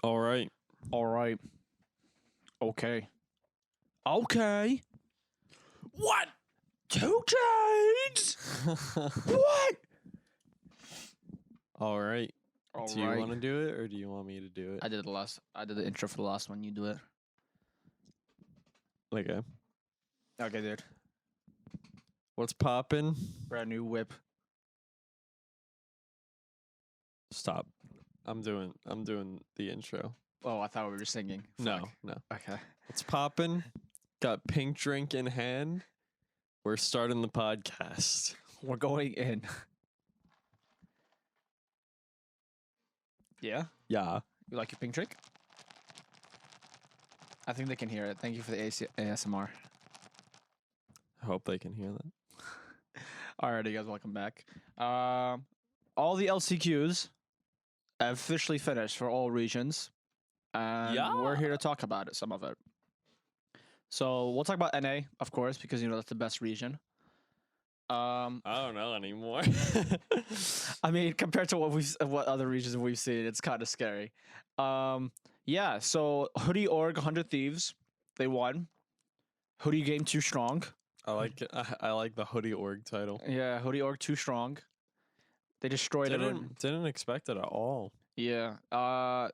All right. All right. Okay. Okay. What? 2 chains? What? All right. All do you right. want to do it or do you want me to do it? I did the intro for the last one. You do it. Okay. Okay, dude. What's poppin'? Brand new whip. Stop. I'm doing the intro. Oh, I thought we were singing. No. Okay. What's poppin'? Got pink drink in hand. We're starting the podcast. We're going in. Yeah? Yeah. You like your pink drink? I think they can hear it. Thank you for the ASMR. I hope they can hear that. Alrighty, guys, welcome back. All the LCQs have officially finished for all regions, and we're here to talk about it, some of it. So we'll talk about NA, of course, because that's the best region. I don't know anymore. I mean, compared to what other regions we've seen, it's kind of scary. Yeah. So Hoodie Org, 100 Thieves, they won. Hoodie Game Too Strong. I like the Hoodie Org title. Yeah, Hoodie Org Too Strong. They destroyed everyone. Didn't expect it at all. Yeah.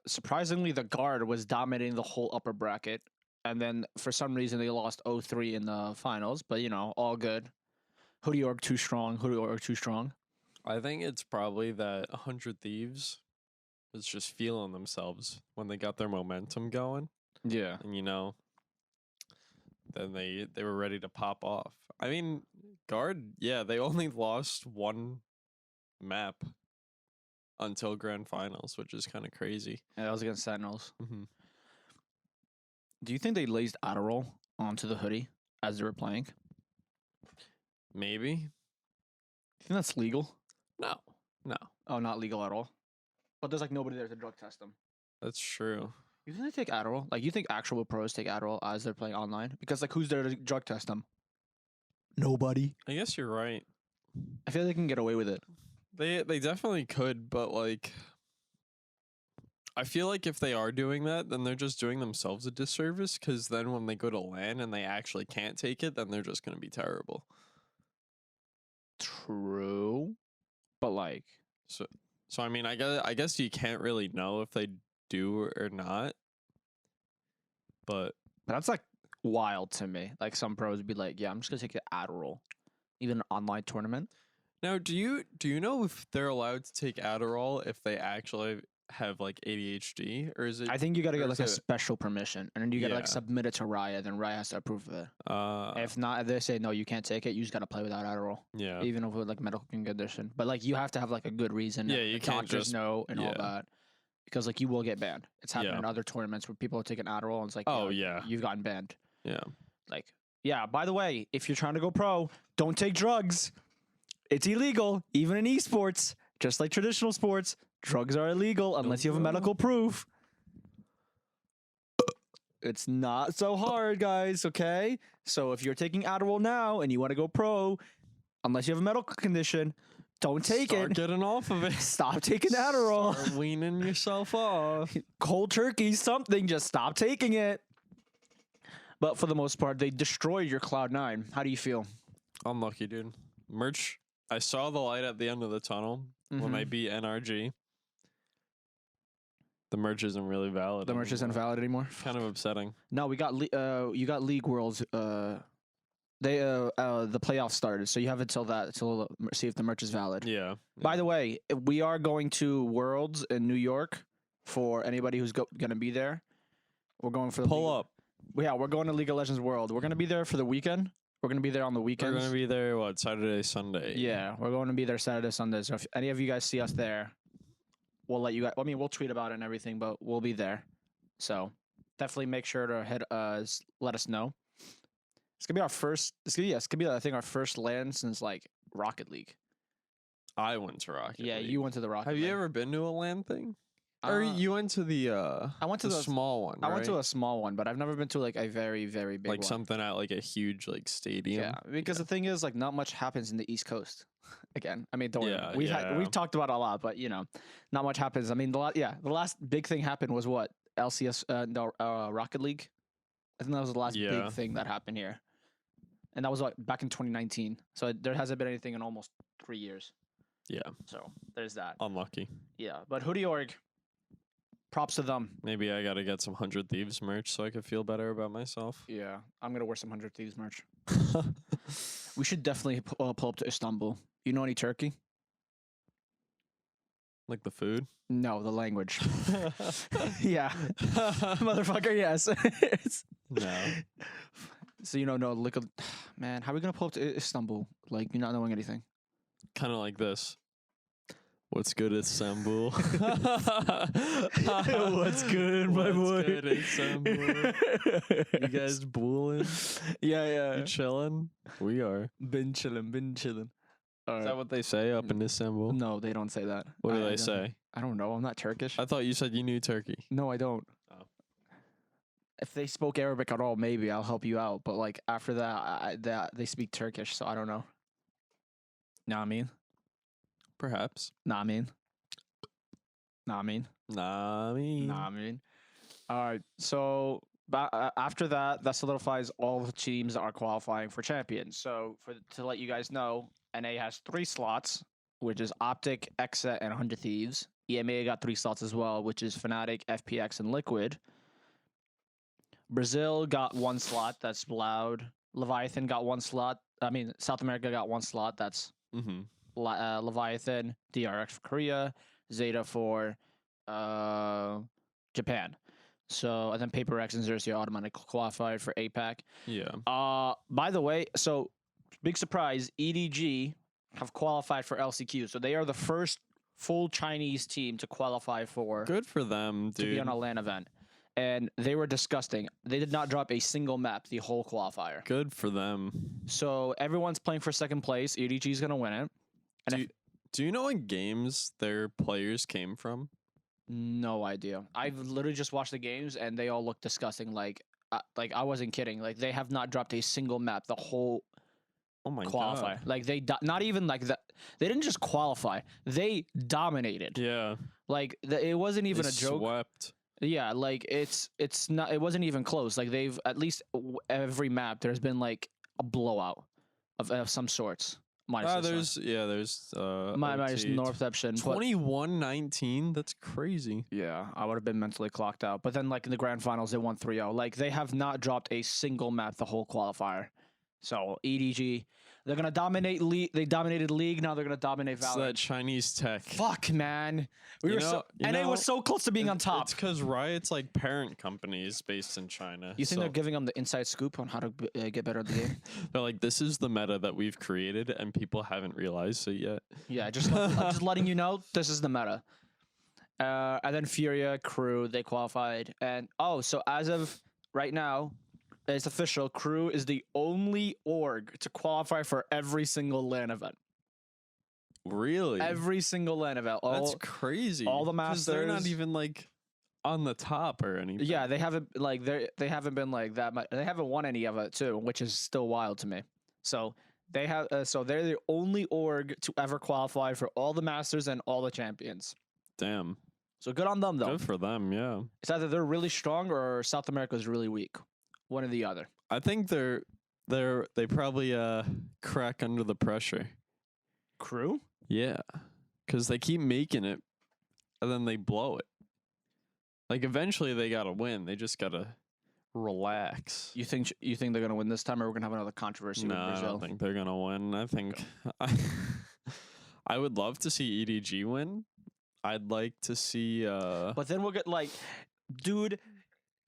Surprisingly, the guard was dominating the whole upper bracket, and then for some reason they lost 0-3 in the finals. But all good. Hoodie Org Too Strong. Hoodie Org Too Strong. I think it's probably that 100 Thieves was just feeling themselves when they got their momentum going. Yeah. And then they were ready to pop off. I mean, guard, yeah, they only lost one map until grand finals, which is kind of crazy. Yeah, that was against Sentinels. Mm-hmm. Do you think they laced Adderall onto the hoodie as they were playing? Maybe. Do you think that's legal? No. Oh, not legal at all. But there's nobody there to drug test them. That's true. You think they take Adderall? You think actual pros take Adderall as they're playing online? Because who's there to drug test them? Nobody. I guess you're right. I feel like they can get away with it. They definitely could, but I feel like if they are doing that, then they're just doing themselves a disservice, because then when they go to LAN and they actually can't take it, then they're just going to be terrible. True. But So I mean, I guess you can't really know if they do or not. But that's wild to me. Some pros would be like, yeah, I'm just gonna take the Adderall, even an online tournament. now, do you know if they're allowed to take Adderall if they actually have ADHD, or is it? I think you gotta get a special permission, and then you gotta submit it to Riot, then Riot has to approve of it. If not, if they say no, you can't take it, you just gotta play without Adderall. Yeah. Even if with medical condition, but you have to have a good reason. Yeah, you can't doctors just know and all that, because you will get banned. It's happened in other tournaments where people are taking Adderall, and it's oh yeah, you've gotten banned. Yeah. Yeah. By the way, if you're trying to go pro, don't take drugs. It's illegal, even in esports, just like traditional sports. Drugs are illegal unless you have a medical proof. It's not so hard, guys, okay? So if you're taking Adderall now and you want to go pro, unless you have a medical condition, don't take Start it. getting off of it. Stop taking Adderall. Start weaning yourself off. Cold turkey, something, just stop taking it. But for the most part, they destroyed your Cloud9. How do you feel? Unlucky, dude. Merch, I saw the light at the end of the tunnel when I beat NRG. The merch isn't really valid. The merch isn't valid anymore. Kind of upsetting. No, we got you got League Worlds. The playoffs started, so you have until see if the merch is valid. Yeah. By the way, we are going to Worlds in New York for anybody who's gonna be there. We're going for the pull up. Yeah, we're going to League of Legends World. We're gonna be there for the weekend. We're gonna be there on the weekends. We're gonna be there Saturday, Sunday. Yeah, we're going to be there Saturday, Sunday. So if any of you guys see us there, we'll let you guys. I mean, we'll tweet about it and everything, but we'll be there. So definitely make sure to let us know. It's gonna be our first. It's gonna be I think our first LAN since Rocket League. I went to Rocket League. Yeah, you went to the Rocket Have League. you ever been to a LAN thing? Or you went to the I went to the small one, I went to a small one, but I've never been to a very, very big one. something at a huge stadium. Yeah, because the thing is not much happens in the East Coast. again. I mean, don't worry. Yeah, We've talked about it a lot, but not much happens. I mean, the last big thing happened was what LCS Rocket League. I think that was the last Yeah. big thing that happened here, and that was back in 2019. So there hasn't been anything in almost 3 years. Yeah. So there's that. Unlucky. Yeah, but Hoodie Org, props to them. Maybe I gotta get some 100 Thieves merch so I could feel better about myself. Yeah, I'm gonna wear some 100 Thieves merch. We should definitely pull up to Istanbul. You know any Turkey? Like the food? No, the language. Yeah, motherfucker. Yes. No. So no, look, man. How are we gonna pull up to Istanbul? Like you're not knowing anything. Kind of like this. What's good, Istanbul? What's good, my boy? What's good, Istanbul? You guys booling? Yeah. You chilling? We are. Been chilling. Is that what they say up in Istanbul? No, they don't say that. What do I they don't- say? I don't know. I'm not Turkish. I thought you said you knew Turkey. No, I don't. Oh. If they spoke Arabic at all, maybe I'll help you out. But like after that, they speak Turkish, so I don't know. Know what I mean? Perhaps. Nah, I mean. Nah, I mean. All right. So after that solidifies all the teams that are qualifying for champions. So to let you guys know, NA has 3 slots, which is Optic, Exa, and 100 Thieves. EMA got 3 slots as well, which is Fnatic, FPX, and Liquid. Brazil got 1 slot. That's Loud. Leviathan got 1 slot. I mean, South America got 1 slot. That's Mm-hmm. Leviathan, DRX for Korea, Zeta for Japan. So and then Paper X and Xerxes automatically qualified for APAC. Yeah. By the way, so big surprise, EDG have qualified for LCQ. So they are the first full Chinese team to qualify for Good for them, to be dude. on a LAN event. And they were disgusting. They did not drop a single map the whole qualifier. Good for them. So everyone's playing for second place. EDG is going to win it. And Do you know what games their players came from? no idea. I've literally just watched the games and they all look disgusting. Like I wasn't kidding. Like they have not dropped a single map the whole Oh my qualifier. god. Like not even like that. They didn't just qualify. They dominated. Yeah. Like it wasn't even They a joke. Swept. Yeah, like it's not. It wasn't even close. Like they've at least every map there's been like a blowout of some sorts. Minus There's minus OT. Northception. 21-19. That's crazy. Yeah, I would have been mentally clocked out. But then, like in the grand finals, they won 3-0. Like they have not dropped a single map the whole qualifier. So EDG, they're gonna dominate league. They dominated league. Now they're gonna dominate It's Valorant. that Chinese tech. Fuck, man. NA know, was so close to being on top. It's because Riot's like parent companies based in China. You think so they're giving them the inside scoop on how to get better at the game? they're like, this is the meta that we've created, and people haven't realized it yet. Yeah, just letting you know this is the meta. And then Furia Crew, they qualified, and so as of right now, it's official. Crew is the only org to qualify for every single LAN event. Really? Every single LAN event. That's crazy. all the 'Cause they're not masters- even like on the top or anything. Yeah, they haven't they haven't been like that much. They haven't won any of it too, which is still wild to me. So they have. So they're the only org to ever qualify for all the masters and all the champions. Damn. So good on them though. Good for them. Yeah. It's either they're really strong or South America is really weak. One or the other. I think they probably crack under the pressure. Crew? Yeah. Because they keep making it, and then they blow it. Like eventually they gotta win. They just gotta relax. You think they're gonna win this time, or we're gonna have another controversy No, with I Brazil? don't think they're gonna win. I think I would love to see EDG win. I'd like to see. But then we'll get like, dude,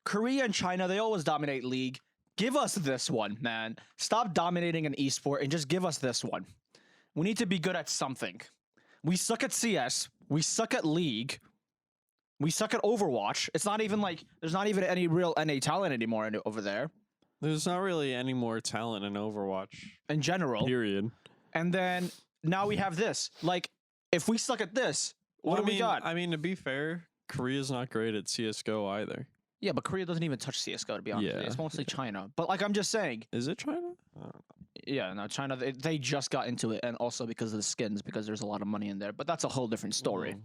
Korea and China, they always dominate league. Give us this one, man. Stop dominating an esport and just give us this one. We need to be good at something. We suck at CS. We suck at league. We suck at Overwatch. It's not even like there's not even any real NA talent anymore over there There's not really any more talent in Overwatch. in general. Period. And then now we have this. Like, if we suck at this, what do we got? I mean, to be fair, Korea's not great at CS:GO either. Yeah, but Korea doesn't even touch CS:GO, to be honest with you. Yeah, It's mostly China. But like I'm just saying, Is it China? I don't know. Yeah, no, China, they just got into it, and also because of the skins, because there's a lot of money in there. But that's a whole different story.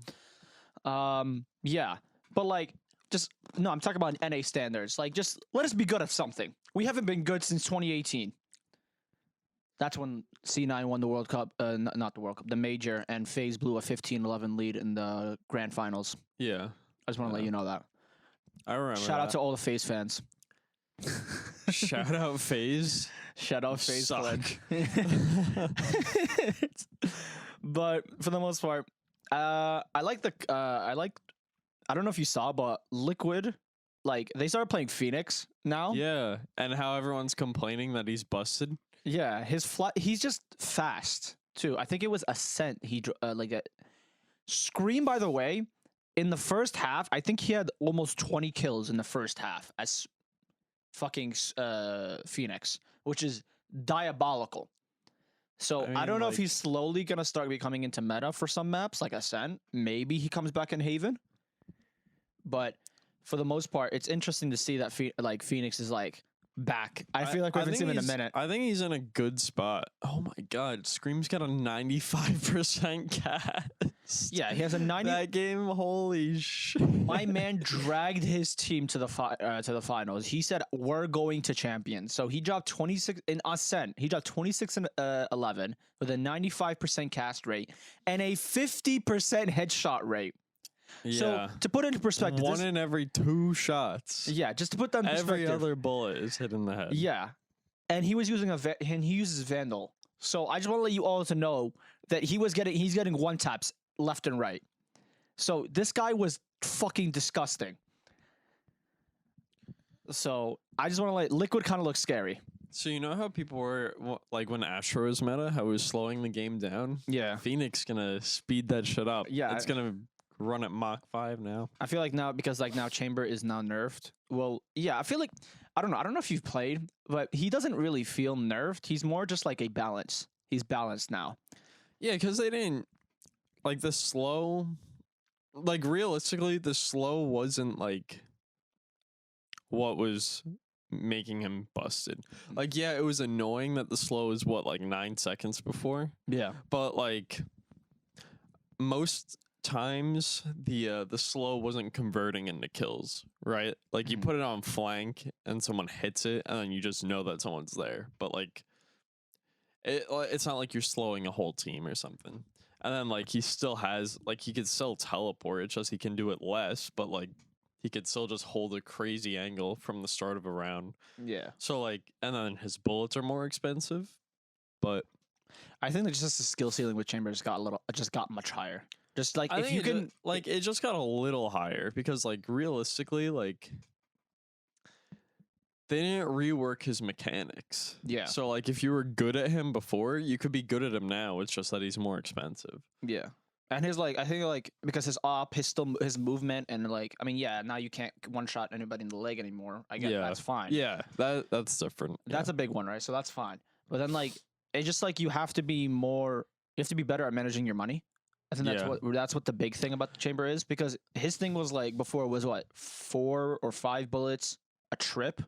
Yeah, but like, just no, I'm talking about NA standards. Like, just let us be good at something. We haven't been good since 2018. That's when C9 won the World Cup, not the World Cup, the major, and FaZe blew a 15-11 lead in the grand finals. Yeah, I just want to let you know that. I remember. Shout out to all the FaZe fans. Shout out FaZe. Shout out FaZe Suck. Pledge. But for the most part, I don't know if you saw, but Liquid, like, they started playing Phoenix now. Yeah, and how everyone's complaining that he's busted. Yeah, he's just fast too. I think it was Ascent. Scream, by the way, in the first half, I think he had almost 20 kills in the first half as fucking Phoenix, which is diabolical. So I don't know if he's slowly gonna start becoming into meta for some maps like Ascent. Maybe he comes back in Haven, but for the most part, it's interesting to see that Phoenix is like back. I feel like we haven't seen him in a minute. I think he's in a good spot. Oh my god, Scream's got a 95% cast. Yeah, he has a 90. That game, holy shit. My man dragged his team to the finals. He said we're going to champion. So he dropped 26 in Ascent. He dropped 26 and 11 with a 95% cast rate and a 50% headshot rate. Yeah. So to put it into perspective, one in every 2 shots. Yeah, just to put that in perspective. Every other bullet is hit in the head. Yeah, and he was using and he uses Vandal. So I just want to let you all to know that he's getting one taps left and right. So this guy was fucking disgusting. So I just want to Liquid kind of looks scary. So you know how people were like when Astro was meta, how it was slowing the game down? Yeah. Phoenix gonna speed that shit up. Yeah. It's gonna run at Mach 5 now. I feel like now, because like now Chamber is now nerfed. Well, yeah, I feel like I don't know if you've played, but he doesn't really feel nerfed. He's more just like a balance. He's balanced now. Yeah, because they didn't like the slow. Like realistically, the slow wasn't like what was making him busted. Like, yeah, it was annoying that the slow is like 9 seconds before. Yeah. But like most times the slow wasn't converting into kills, right? Like you put it on flank and someone hits it and then you just know that someone's there. But like it's not like you're slowing a whole team or something. And then like he still has like he could still teleport, it's just he can do it less, but like he could still just hold a crazy angle from the start of a round. Yeah. So like and then his bullets are more expensive. But I think that just the skill ceiling with Chamber just got much higher. Just like if you can like it just got a little higher because like realistically like they didn't rework his mechanics. Yeah. So like if you were good at him before, you could be good at him now. It's just that he's more expensive. Yeah. And his I think because his his movement and like I mean now you can't one shot anybody in the leg anymore. I guess that's fine. Yeah, that's different. That's a big one, right? So that's fine. But then like it's just like you have to be better at managing your money. I think that's what the big thing about the Chamber is, because his thing was like before was 4 or 5 bullets a trip.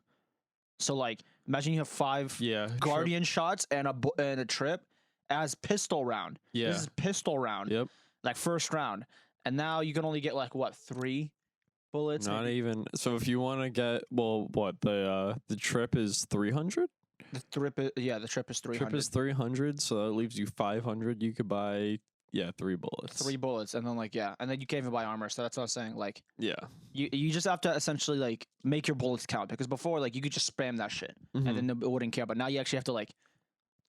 So like imagine you have 5 Guardian shots and a trip as pistol round. Yeah. This is pistol round. Yep. Like first round. And now you can only get like 3 bullets? Not even. So if you want to get the trip is 300? The trip is 300. Trip is 300, so that leaves you 500. You could buy 3 bullets. 3 bullets, and then and then you can't even buy armor. So that's what I was saying. Like, yeah, you just have to essentially like make your bullets count, because before like you could just spam that shit and then it wouldn't care. But now you actually have to like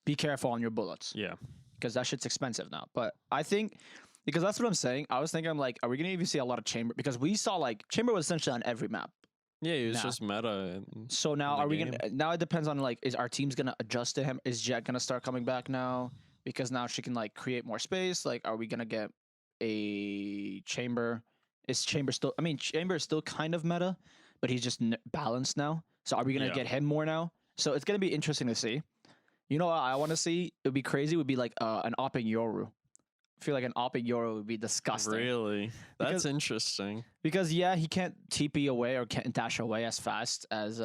be careful on your bullets. Yeah, because that shit's expensive now. But I think because that's what I'm saying. I was thinking I'm like, are we gonna even see a lot of Chamber? Because we saw like Chamber was essentially on every map. Yeah, he was just meta. So now are we gonna? Now it depends on like, is our team's gonna adjust to him? Is Jet gonna start coming back now? Because now she can like create more space. Like, are we gonna get a Chamber? Is Chamber still? I mean, Chamber is still kind of meta, but he's just balanced now. So are we gonna get him more now? So it's gonna be interesting to see. You know what I want to see? It would be crazy. It would be like an Opping Yoru. I feel like an Opping Yoru would be disgusting. Really? That's interesting. Because he can't TP away or can't dash away as fast as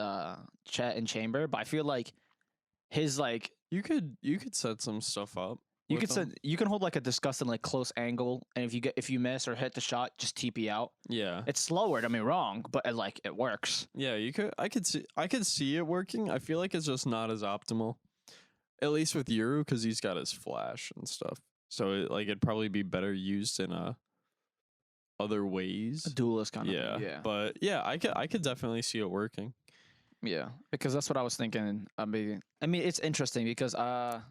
Chet and Chamber, but I feel like his like You could set some stuff up. you with could them. set you can hold like a disgusting like close angle, and if you miss or hit the shot, just TP out. Yeah. It's slower, don't get me wrong, but it works. Yeah, I could see it working. I feel like it's just not as optimal. At least with Yuru, because he's got his flash and stuff. So it'd probably be better used in other A ways. duelist kind Yeah. of thing. Yeah. But yeah, I could definitely see it working. Yeah, because that's what I was thinking. I mean, it's interesting because I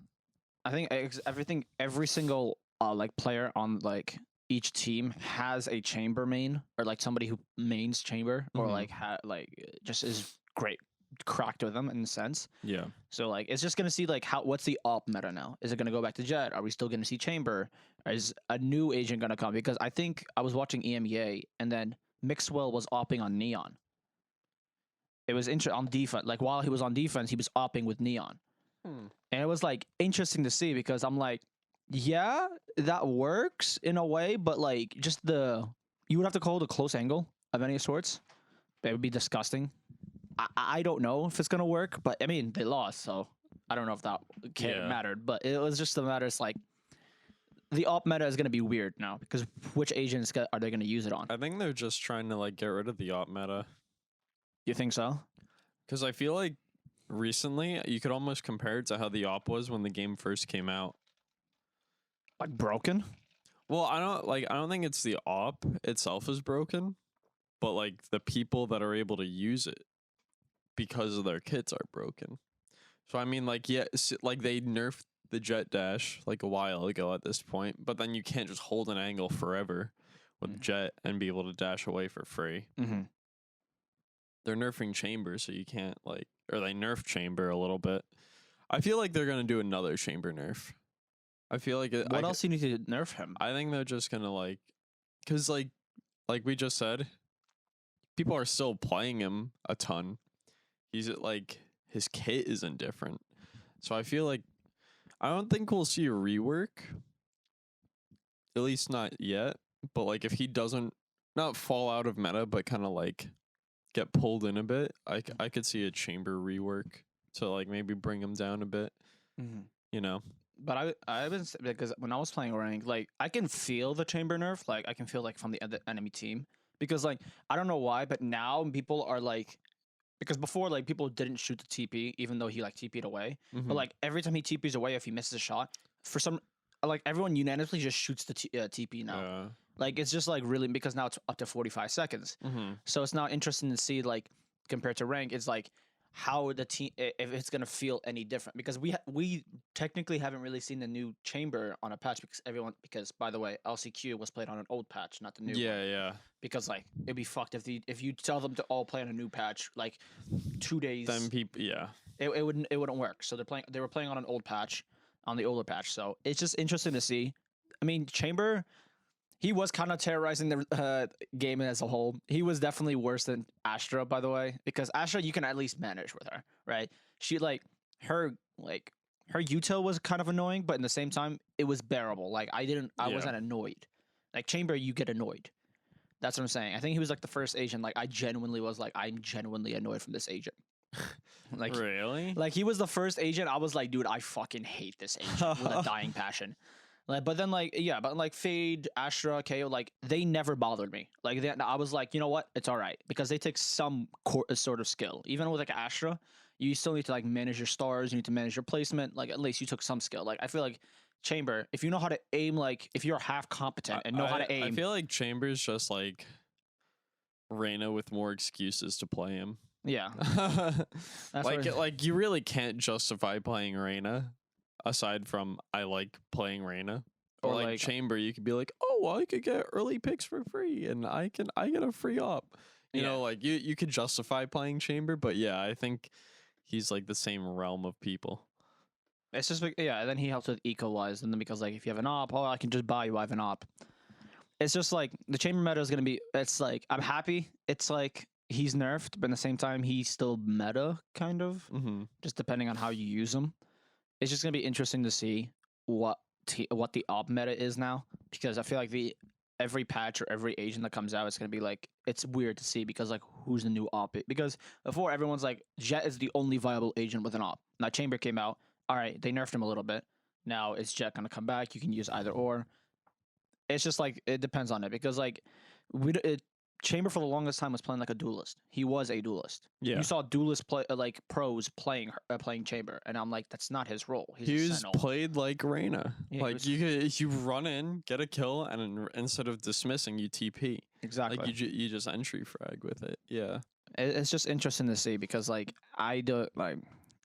think every single like player on like each team has a chamber main or like somebody who mains chamber or Mhm. like just is great cracked with them in a sense. Yeah. So like it's just gonna see like what's the op meta now? Is it gonna go back to Jet? Are we still gonna see chamber? Is a new agent gonna come? Because I think I was watching EMEA and then Mixwell was opping on Neon. It was on defense. Like while he was on defense, he was opping with Neon. Hmm. And it was like interesting to see because I'm like, yeah, that works in a way, but like just you would have to call it a close angle of any sorts. That would be disgusting. I don't know if it's gonna work, but I mean they lost, so I don't know if that Yeah. mattered. But it was just a matter. It's like the op meta is gonna be weird now because which agents are they gonna use it on? I think they're just trying to like get rid of the op meta. You think so? Because I feel like recently you could almost compare it to how the op was when the game first came out. Like broken? Well, I don't think it's the op itself is broken, but like the people that are able to use it because of their kits are broken. So I mean, like like they nerfed the jet dash like a while ago at this point, but then you can't just hold an angle forever with jet and be able to dash away for free. Mm-hmm. They're nerfing chamber, so you can't or they nerfed chamber a little bit. I feel like they're gonna do another chamber nerf. I feel like What else do you need to nerf him? I think they're just gonna because like we just said, people are still playing him a ton. He's like his kit isn't different, so I feel like I don't think we'll see a rework. At least not yet. But like if he doesn't not fall out of meta, but kind of like get pulled in a bit, I could see a chamber rework to like maybe bring him down a bit. Mm-hmm. You know. But I was because when I was playing rank, like I can feel the chamber nerf, like I can feel like from the enemy team because like I don't know why, but now people are like because before like people didn't shoot the TP even though he like TP'd away, but like every time he TP's away, if he misses a shot, for some like everyone unanimously just shoots the TP now. Yeah. Like it's just like really because now it's up to 45 seconds, so it's now interesting to see like compared to rank, it's like how the team if it's gonna feel any different because we technically haven't really seen the new chamber on a patch because by the way LCQ was played on an old patch, not the new one. Yeah. Because like it'd be fucked if you tell them to all play on a new patch like 2 days. Then people It wouldn't work. So they were playing on an old patch, on the older patch. So it's just interesting to see. I mean chamber. He was kind of terrorizing the game as a whole. He was definitely worse than Astra, by the way, because Astra you can at least manage with her, right? She her util was kind of annoying, but in the same time it was bearable. Like I wasn't annoyed. Like Chamber, you get annoyed. That's what I'm saying. I think he was like the first agent. Like I'm genuinely annoyed from this agent. Like really? Like he was the first agent. I was like, dude, I fucking hate this agent with a dying passion. But then Fade, Astra, KO, like they never bothered me. Like I was like, you know what, it's all right because they take some sort of skill. Even with like Astra, you still need to like manage your stars. You need to manage your placement. Like at least you took some skill. Like I feel like Chamber, if you know how to aim, like if you're half competent and know how to aim, I feel like Chamber's just like Reyna with more excuses to play him. Yeah, like you really can't justify playing Reyna. Aside from I like playing Reyna or like Chamber, you could be like, oh, well, I could get early picks for free, and I get a free op. You know, like you could justify playing Chamber, but yeah, I think he's like the same realm of people. It's just like and then he helps with eco-wise, and then because like if you have an op, I can just buy you. I have an op. It's just like the Chamber meta is gonna be. It's like I'm happy. It's like he's nerfed, but at the same time he's still meta, kind of. Just depending on how you use him. It's just gonna be interesting to see what the op meta is now because I feel like every patch or every agent that comes out, it's gonna be like it's weird to see because like who's the new op? Because before everyone's like Jet is the only viable agent with an op. Now Chamber came out. All right, they nerfed him a little bit. Now is Jet gonna come back? You can use either or. It's just like it depends on it because like Chamber for the longest time was playing like a duelist. He was a duelist. Yeah. You saw duelist play like pros playing Chamber, and I'm like, that's not his role. He's He a was Sentinel. played like Reyna. Yeah, he like was- you run in, get a kill, and instead of dismissing, you TP. Exactly. Like you just entry frag with it. Yeah. It's just interesting to see because like I do like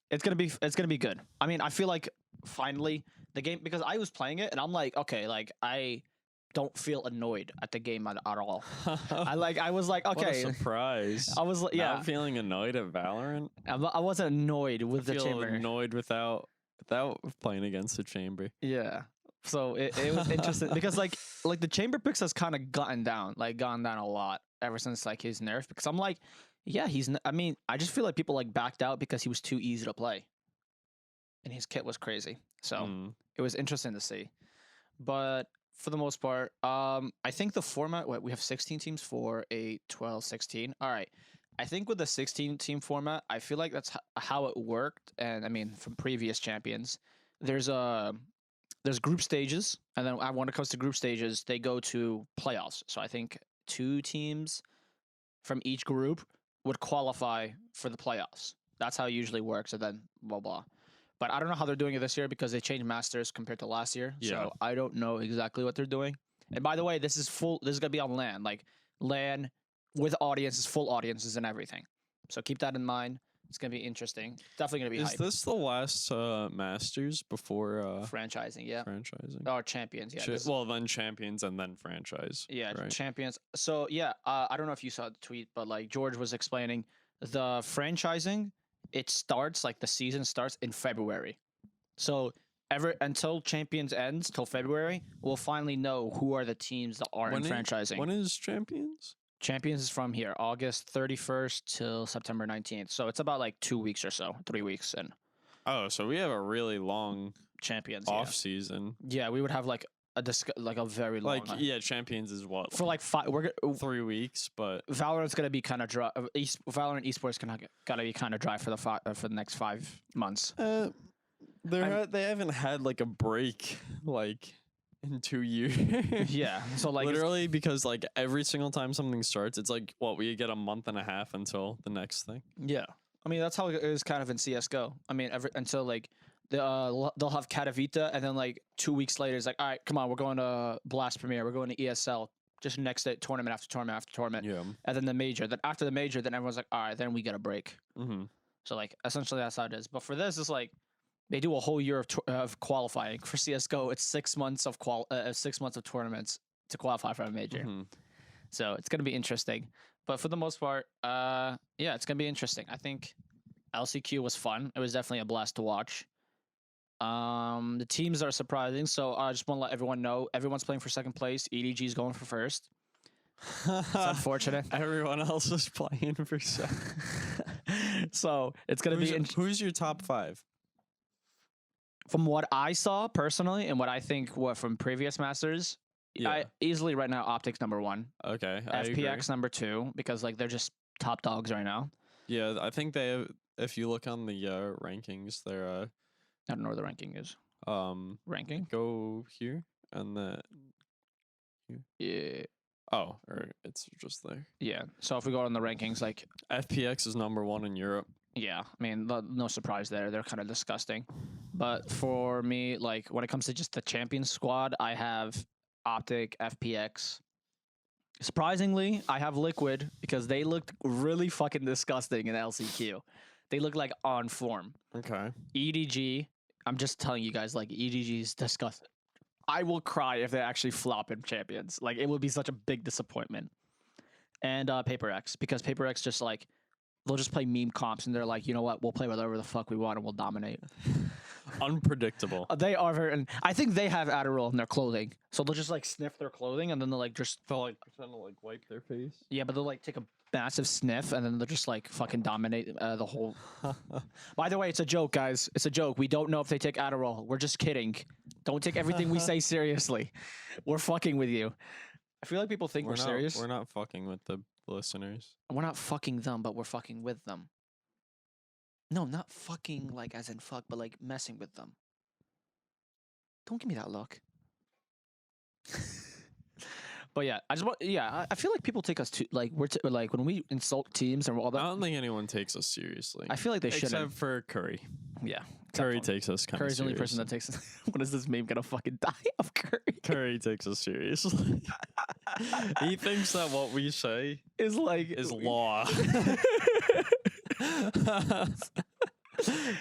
it's gonna be good. I mean, I feel like finally the game because I was playing it and I'm like, okay, like I don't feel annoyed at the game at all. I was like, What a okay. surprise. I was like, yeah, Not feeling annoyed at Valorant. I wasn't annoyed with the Feel chamber. annoyed without playing against the chamber. Yeah. So it was interesting because like the chamber picks has kind of gone down a lot ever since like his nerf because I'm like, yeah, I mean, I just feel like people like backed out because he was too easy to play. And his kit was crazy. So it was interesting to see. But for the most part, I think the format, we have 16 teams for a 12, 16. All right. I think with the 16 team format, I feel like that's how it worked. And I mean, from previous champions, there's group stages. And then when it comes to group stages, they go to playoffs. So I think 2 teams from each group would qualify for the playoffs. That's how it usually works. And then blah, blah. But I don't know how they're doing it this year because they changed masters compared to last year. Yeah. So I don't know exactly what they're doing. And by the way, this is gonna be on LAN, like LAN with audiences, full audiences and everything. So keep that in mind. It's gonna be interesting. Definitely gonna be Is hype. this the last Masters before Franchising, yeah. franchising? Or champions, yeah. Well, then champions and then franchise. Yeah, right? champions. So yeah, I don't know if you saw the tweet, but like George was explaining the franchising. It starts like the season starts in February. So until Champions ends till February, we'll finally know who are the teams that are in franchising. When is Champions? Champions is from here, August 31st till September 19th. So it's about like 2 weeks or so, 3 weeks in Oh, so we have a really long Champions. off season. Yeah, we would have like a very long. Like yeah, Champions is what for like 5. 3 weeks, but Valorant's gonna be kind of dry. Valorant esports gotta be kind of dry for the next 5 months. they haven't had like a break like in 2 years. Yeah, so like literally because like every single time something starts, it's like we get a month and a half until the next thing. Yeah, I mean that's how it is kind of in CS:GO. I mean until like they'll have Katavita and then like 2 weeks later it's like, all right, come on, we're going to Blast Premier, we're going to ESL. Just next day, tournament after tournament after tournament. Yeah. And then the major. Then after the major, then everyone's like, all right, then we get a break. Mm-hmm. So like essentially that's how it is. But for this, it's like they do a whole year of qualifying for CS:GO. It's 6 months of 6 months of tournaments to qualify for a major. Mm-hmm. So it's gonna be interesting. But for the most part, yeah, it's gonna be interesting. I think LCQ was fun. It was definitely a blast to watch. The teams are surprising, so I just want to let everyone know everyone's playing for second place. EDG is going for first. It's unfortunate. Everyone else is playing for second. So it's gonna be. Who's your top 5? From what I saw personally, and what I think, from previous masters, Yeah. I easily right now Optics number 1, Okay. I agree. FPX number 2, because like they're just top dogs right now. Yeah, I think they have, if you look on the rankings, they're I don't know where the ranking is. Ranking? go here and then Yeah. oh, or it's just there. Yeah. So if we go on the rankings, like FPX is number 1 in Europe. yeah, I mean, no surprise there. They're kind of disgusting. But for me, like when it comes to just the champion squad, I have Optic, FPX. Surprisingly, I have Liquid because they looked really fucking disgusting in LCQ. They look like on form. Okay. EDG, I'm just telling you guys, like EDG is disgusting. I will cry if they actually flop in champions. Like it would be such a big disappointment. And PaperX, because PaperX just like they'll just play meme comps and they're like, you know what, we'll play whatever the fuck we want and we'll dominate. Unpredictable. They are very, and I think they have Adderall in their clothing, so they'll just like sniff their clothing and then they'll like just They'll like trying to like wipe their face. yeah, but they'll like take a massive sniff and then they'll just like fucking dominate the whole. By the way, it's a joke, guys. It's a joke. We don't know if they take Adderall. We're just kidding. Don't take everything we say seriously. We're fucking with you. I feel like people think we're serious. We're not fucking with the listeners. We're not fucking them, but we're fucking with them. No, not fucking like as in fuck, but like messing with them. Don't give me that look. But yeah, I feel like people take us too like like when we insult teams and all that. I don't think anyone takes us seriously. I feel like they shouldn't. Except for Curry. Yeah, Curry takes us kind of Curry's the only person that takes. When is this meme gonna fucking die of Curry? Curry takes us seriously. He thinks that what we say is law.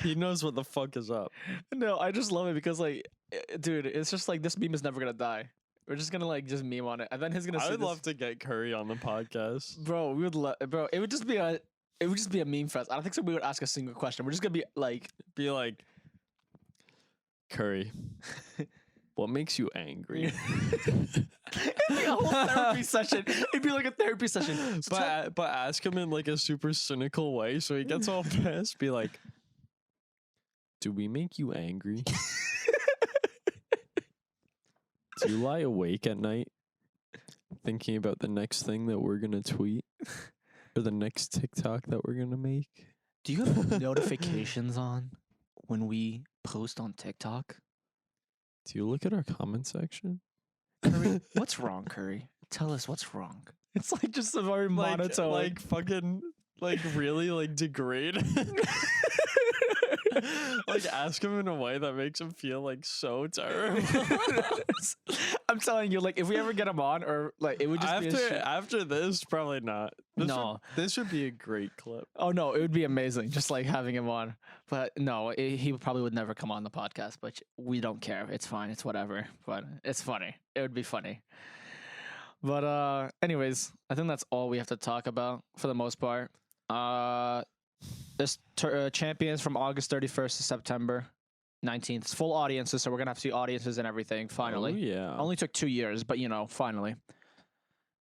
He knows what the fuck is up. No, I just love it because like, dude, it's just like this meme is never gonna die. We're just gonna like just meme on it, and then he's gonna. I would love to get Curry on the podcast, bro. We would, bro. It would just be a meme fest. I don't think somebody would ask a single question. We're just gonna be like, Curry, what makes you angry? It'd be a whole therapy session. It'd be like a therapy session. But ask him in like a super cynical way, so he gets all pissed. Be like, do we make you angry? Do you lie awake at night thinking about the next thing that we're gonna tweet or the next TikTok that we're gonna make? Do you have notifications on when we post on TikTok? Do you look at our comment section? Curry, what's wrong, Curry? Tell us what's wrong. It's like just a very monotone, like fucking, like really like degrade. Like ask him in a way that makes him feel like so terrible. I'm telling you, like if we ever get him on, or like it would just be after this, probably not. This would be a great clip. Oh no, it would be amazing, just like having him on. But no, he probably would never come on the podcast. But we don't care. It's fine. It's whatever. But it's funny. It would be funny. But anyways, I think that's all we have to talk about for the most part. This champions from August 31st to September 19th. It's full audiences, so we're gonna have to see audiences and everything. Finally, oh, yeah. Only took 2 years, but you know, finally.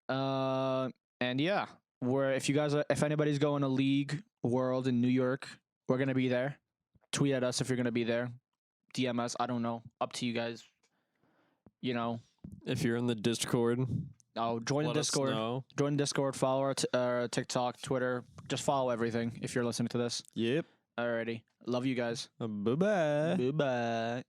And yeah, if anybody's going to League World in New York, we're gonna be there. Tweet at us if you're gonna be there. DM us. I don't know. Up to you guys. You know, if you're in the Discord. Join the Discord. Join Discord. Follow our TikTok, Twitter. Just follow everything if you're listening to this. Yep. Alrighty. Love you guys. Bye-bye. Bye-bye.